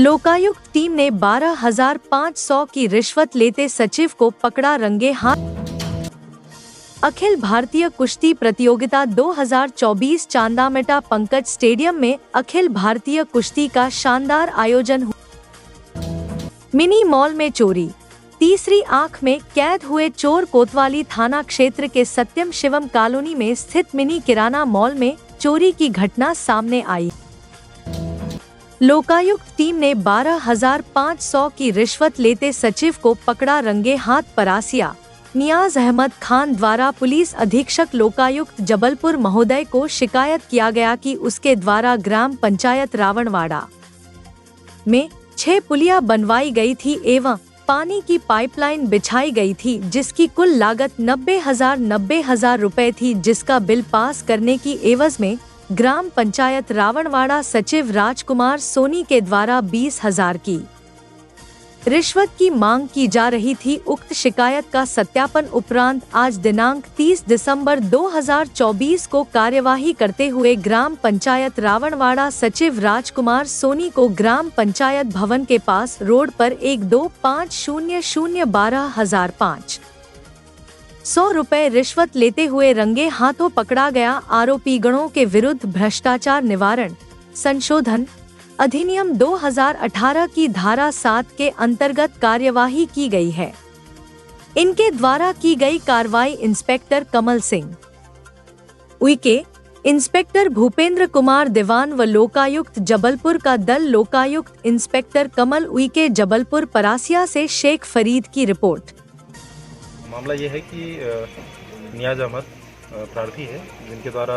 Lokayukta team ने 12,500 की रिश्वत लेते सचिव को पकड़ा रंगे हाथ। अखिल भारतीय कुश्ती प्रतियोगिता 2024 चांदामेटा पंकज स्टेडियम में अखिल भारतीय कुश्ती का शानदार आयोजन हुआ। मिनी मॉल में चोरी, तीसरी आंख में कैद हुए चोर। कोतवाली थाना क्षेत्र के सत्यम शिवम कॉलोनी में स्थित मिनी किराना मॉल में चोरी की घटना सामने आई। लोकायुक्त टीम ने 12,500 की रिश्वत लेते सचिव को पकड़ा रंगे हाथ। परासिया नियाज अहमद खान द्वारा पुलिस अधीक्षक लोकायुक्त जबलपुर महोदय को शिकायत किया गया कि उसके द्वारा ग्राम पंचायत रावणवाड़ा में 6 पुलिया बनवाई गई थी एवं पानी की पाइपलाइन बिछाई गई थी, जिसकी कुल लागत 90,000 रुपए थी, जिसका बिल पास करने की एवज में ग्राम पंचायत रावणवाड़ा सचिव राजकुमार सोनी के द्वारा 20,000 की रिश्वत की मांग की जा रही थी। उक्त शिकायत का सत्यापन उपरांत आज दिनांक 30 दिसंबर 2024 को कार्यवाही करते हुए ग्राम पंचायत रावणवाड़ा सचिव राजकुमार सोनी को ग्राम पंचायत भवन के पास रोड पर 12,500 रुपए रिश्वत लेते हुए रंगे हाथों पकड़ा गया। आरोपी गणों के विरुद्ध भ्रष्टाचार निवारण संशोधन अधिनियम 2018 की धारा 7 के अंतर्गत कार्यवाही की गई है। इनके द्वारा की गई कार्रवाई इंस्पेक्टर कमल सिंह उइके, इंस्पेक्टर भूपेंद्र कुमार दीवान व लोकायुक्त जबलपुर का दल। लोकायुक्त इंस्पेक्टर कमल उइके जबलपुर। परासिया से शेख फरीद की रिपोर्ट। मामला ये है कि नियाज अहमद प्रार्थी है, जिनके द्वारा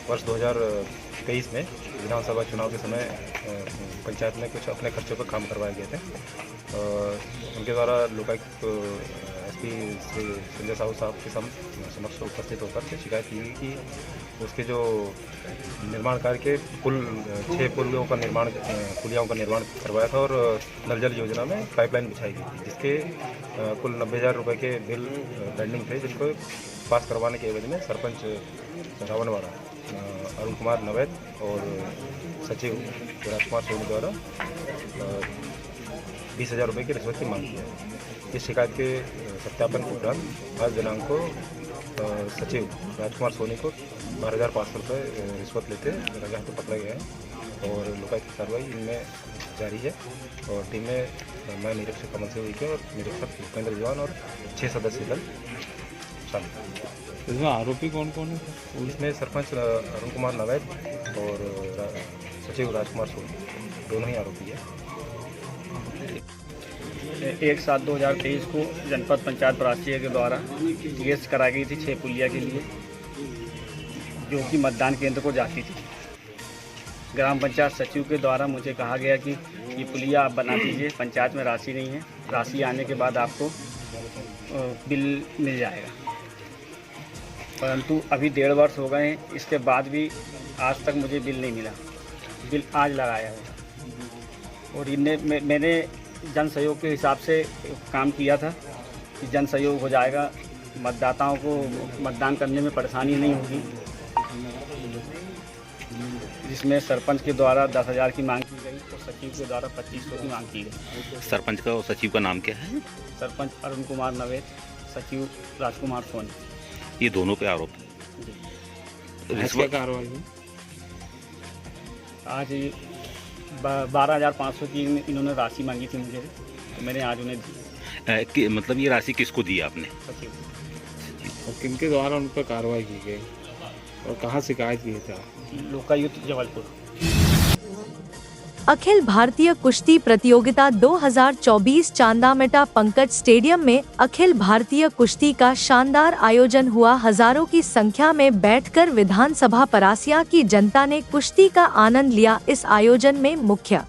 वर्ष 2023 में विधानसभा चुनाव के समय पंचायत में कुछ अपने खर्चों पर काम करवाए गए थे। उनके द्वारा लोकायुक्त एसपी श्री संजय साहू साहब के समक्ष उपस्थित होकर के शिकायत की गई कि उसके जो निर्माण कार्य के कुल 6 पुलियों का निर्माण करवाया था और नल जल योजना में पाइपलाइन बिछाई गई थी, जिसके कुल 90,000 रुपये के बिल पेंडिंग थे, जिनको पास करवाने के एवज में सरपंच रावणवाड़ा अरुण कुमार नवैद और सचिव राजकुमार सोनी द्वारा 20,000 रुपये की रिश्वत की मांग की है। इस शिकायत के सत्यापन के उपरांत आज दिनांक को सचिव राजकुमार सोनी को 12,500 रुपये रिश्वत लेते रंगे हाथों पकड़ा गया है और लोकायुक्त की कार्रवाई इनमें जारी है। और टीम में मैं निरीक्षक कमल सिंह उइके और निरीक्षक भूपेंद्र दीवान और 6 सदस्यीय दल शामिल। इसमें आरोपी कौन कौन है? इसमें सरपंच अरुण कुमार नवैद और सचिव राजकुमार सोनी दोनों ही आरोपी है। 1/7/2023 को जनपद पंचायत परासिया के द्वारा टीएस कराई गई थी 6 पुलिया के लिए, जो कि मतदान केंद्र को जाती थी। ग्राम पंचायत सचिव के द्वारा मुझे कहा गया कि ये पुलिया आप बना दीजिए, पंचायत में राशि नहीं है, राशि आने के बाद आपको बिल मिल जाएगा। परंतु अभी 1.5 वर्ष हो गए हैं, इसके बाद भी आज तक मुझे बिल नहीं मिला। बिल आज लगाया है और मैंने जन सहयोग के हिसाब से काम किया था कि जन सहयोग हो जाएगा, मतदाताओं को मतदान करने में परेशानी नहीं होगी, जिसमें सरपंच के द्वारा 10,000 की मांग की गई और सचिव के द्वारा 2500 की मांग की गई। सरपंच का और सचिव का नाम क्या है? सरपंच अरुण कुमार नवैद, सचिव राजकुमार सोनी। ये दोनों पे आरोप है। रिश्वत कार्रवाई आज 12,500 की इन्होंने राशि मांगी थी मुझे, तो मैंने आज उन्हें दी। मतलब ये राशि किसको दी आपने? सचिव। और किनके द्वारा उन पर कार्रवाई की गई और कहाँ शिकायत की था? लोकायुक्त जबलपुर। अखिल भारतीय कुश्ती प्रतियोगिता 2024 चांदामेटा पंकज स्टेडियम में अखिल भारतीय कुश्ती का शानदार आयोजन हुआ। हजारों की संख्या में बैठकर विधानसभा परासिया की जनता ने कुश्ती का आनंद लिया। इस आयोजन में मुख्य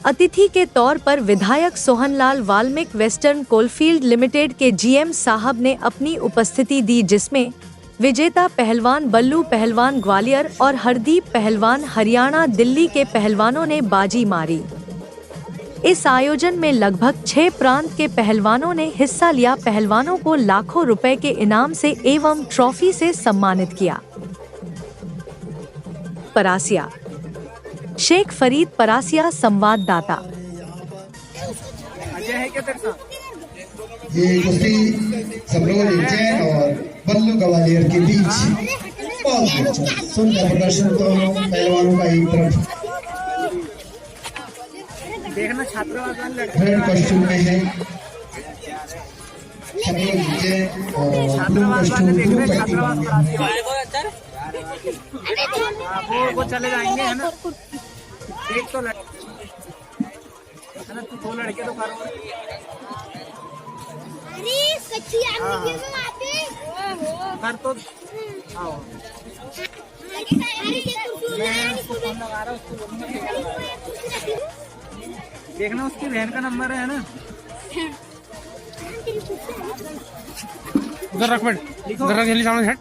अतिथि के तौर पर विधायक Sohanlal Valmik western coalfield limited के जीएम साहब ने अपनी उपस्थिति दी, जिसमें विजेता पहलवान बल्लू पहलवान ग्वालियर और हरदीप पहलवान हरियाणा दिल्ली के पहलवानों ने बाजी मारी। इस आयोजन में लगभग 6 प्रांत के पहलवानों ने हिस्सा लिया। पहलवानों को लाखों रुपए के इनाम से एवं ट्रॉफी से सम्मानित किया। परासिया शेख फरीद परासिया संवाददाता। ये कुश्ती सबलोग जैन और बल्लू ग्वालियर के बीच बहुत सुंदर प्रदर्शन तो पहलवानों का एक तरफ देखना छात्रावास रेड कॉस्ट्यूम में है, सबलोग जैन और ब्लू कॉस्ट्यूम वो चले जाएंगे है ना। एक तो है ना, तू 2 लड़के तो करो। कर तो आओ देखना, उसकी बहन का नंबर है ना। उधर रख बेट, उधर रख, जल्दी सामने हट।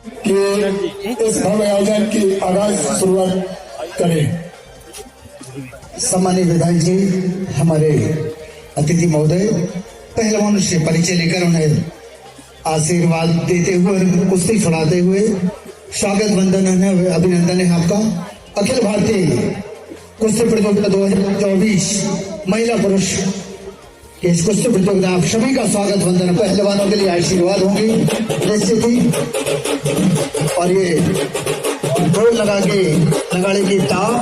इस भव्य आयोजन की आगाज शुरुआत करें। सम्मानित विधायक जी, हमारे अतिथि महोदय पहलवानों से परिचय लेकर उन्हें आशीर्वाद देते हुए, कुश्ती छुड़ाते हुए स्वागत वंदन है, अभिनंदन है आपका। अखिल भारतीय कुश्ती प्रतियोगिता 2024 महिला पुरुष के इस कुश्ती प्रतियोगिता आप सभी का स्वागत वंदन है। पहलवानों के लिए आशीर्वाद होंगे निश्चित ही, और ये ढोल लगा के नगाड़े की ताप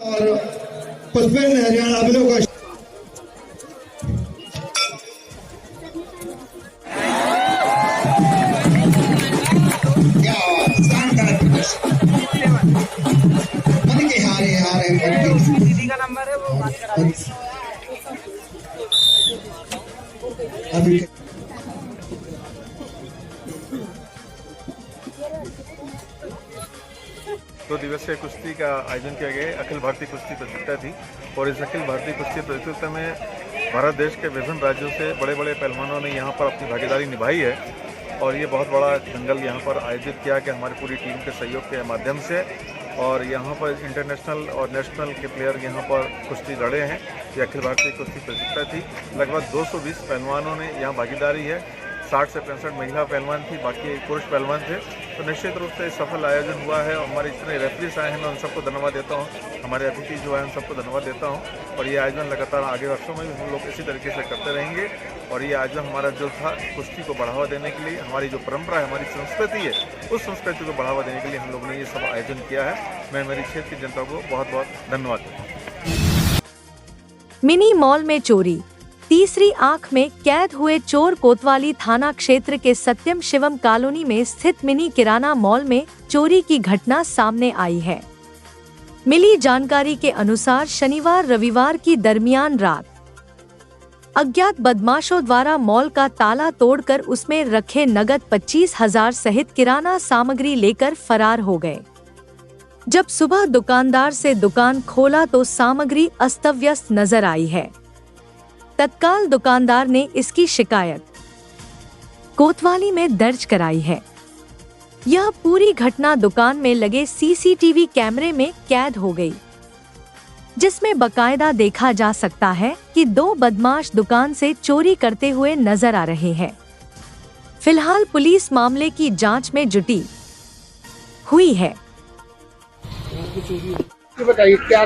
और पुष्पेंद्र हरियाणा अभिनव का दीदी का नंबर है, वो बात करा अभी 2 दिवसीय कुश्ती का आयोजन किया गया। अखिल भारतीय कुश्ती प्रतियोगिता थी और इस अखिल भारतीय कुश्ती प्रतियोगिता में भारत देश के विभिन्न राज्यों से बड़े बड़े पहलवानों ने यहाँ पर अपनी भागीदारी निभाई है और ये बहुत बड़ा दंगल यहाँ पर आयोजित किया कि हमारी पूरी टीम के सहयोग के माध्यम से, और यहाँ पर इंटरनेशनल और नेशनल के प्लेयर यहाँ पर कुश्ती लड़े हैं। ये अखिल भारतीय कुश्ती प्रतियोगिता थी। लगभग 220 पहलवानों ने यहाँ भागीदारी है। 60 से 65 महिला पहलवान थी, बाकी पुरुष पहलवान थे। तो निश्चित रूप से सफल आयोजन हुआ है। हमारे जितने रेफरीज आए हैं मैं उन सबको धन्यवाद देता हूँ, हमारे अतिथि जो है उन सबको धन्यवाद देता हूँ। और ये आयोजन लगातार आगे वर्षों में भी हम लोग इसी तरीके से करते रहेंगे। और ये आयोजन हमारा जो था कुश्ती को बढ़ावा देने के लिए, हमारी जो परंपरा है, हमारी संस्कृति है, उस संस्कृति को बढ़ावा देने के लिए हम लोगों ने ये सब आयोजन किया है। मैं मेरी क्षेत्र की जनता को बहुत बहुत धन्यवाद देता हूँ। मिनी मॉल में चोरी, तीसरी आंख में कैद हुए चोर। कोतवाली थाना क्षेत्र के सत्यम शिवम कॉलोनी में स्थित मिनी किराना मॉल में चोरी की घटना सामने आई है। मिली जानकारी के अनुसार शनिवार रविवार की दरमियान रात अज्ञात बदमाशों द्वारा मॉल का ताला तोड़कर उसमें रखे नगद 25,000 सहित किराना सामग्री लेकर फरार हो गए। जब सुबह दुकानदार से दुकान खोला तो सामग्री अस्त-व्यस्त नजर आई है। तत्काल दुकानदार ने इसकी शिकायत कोतवाली में दर्ज कराई है। यह पूरी घटना दुकान में लगे सीसीटीवी कैमरे में कैद हो गई, जिसमें बकायदा देखा जा सकता है कि 2 बदमाश दुकान से चोरी करते हुए नजर आ रहे हैं। फिलहाल पुलिस मामले की जांच में जुटी हुई है। बताइए क्या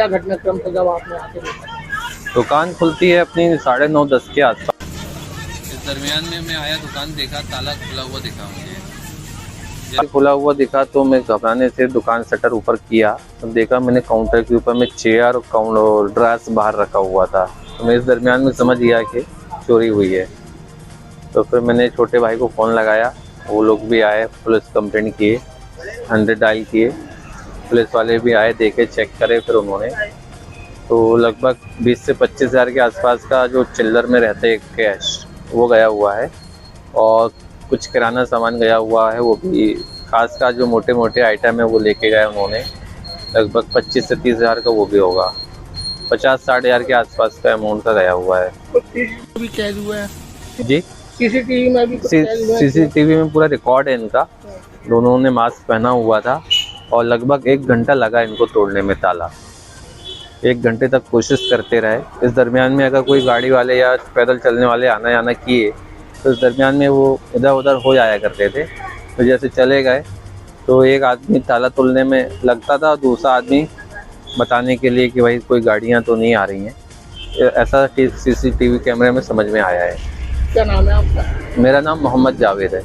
घटनाक्रम था जब आपने आके देखा? दुकान खुलती है अपनी 9:30-10 के आसपास। इस दरमियान में मैं आया, दुकान देखा, ताला खुला हुआ दिखा मुझे। खुला हुआ दिखा तो मैं घबराने से दुकान शटर ऊपर किया, तो देखा मैंने काउंटर के ऊपर में चेयर और ड्रेस बाहर रखा हुआ था। तो मैं इस दरमियान में समझ गया कि चोरी हुई है। तो फिर मैंने छोटे भाई को फ़ोन लगाया, वो लोग भी आए, पुलिस कंप्लेंट किए, 100 डायल किए, पुलिस वाले भी आए, देखे, चेक करे। फिर उन्होंने तो लगभग 20 से 25 हज़ार के आसपास का जो चिल्लर में रहते हैं कैश, वो गया हुआ है और कुछ किराना सामान गया हुआ है। वो भी खास का जो मोटे मोटे आइटम है वो लेके गए उन्होंने। लगभग 25 से 30 हज़ार का वो भी होगा, 50-60 हज़ार के आसपास का अमाउंट का गया हुआ है। भी कैद हुआ है जी, सीसीटीवी में भी सीसीटीवी में पूरा रिकॉर्ड है इनका। दोनों ने मास्क पहना हुआ था और लगभग 1 घंटा लगा इनको तोड़ने में ताला। 1 घंटे तक कोशिश करते रहे। इस दरमियान में अगर कोई गाड़ी वाले या पैदल चलने वाले आना जाना किए तो इस दरमियान में वो इधर उधर हो जाया करते थे। तो जैसे चले गए तो एक आदमी ताला तोड़ने में लगता था, दूसरा आदमी बताने के लिए कि भाई कोई गाड़ियाँ तो नहीं आ रही हैं। ऐसा CCTV कैमरे में समझ में आया है। क्या नाम है आपका? मेरा नाम मोहम्मद जावेद है।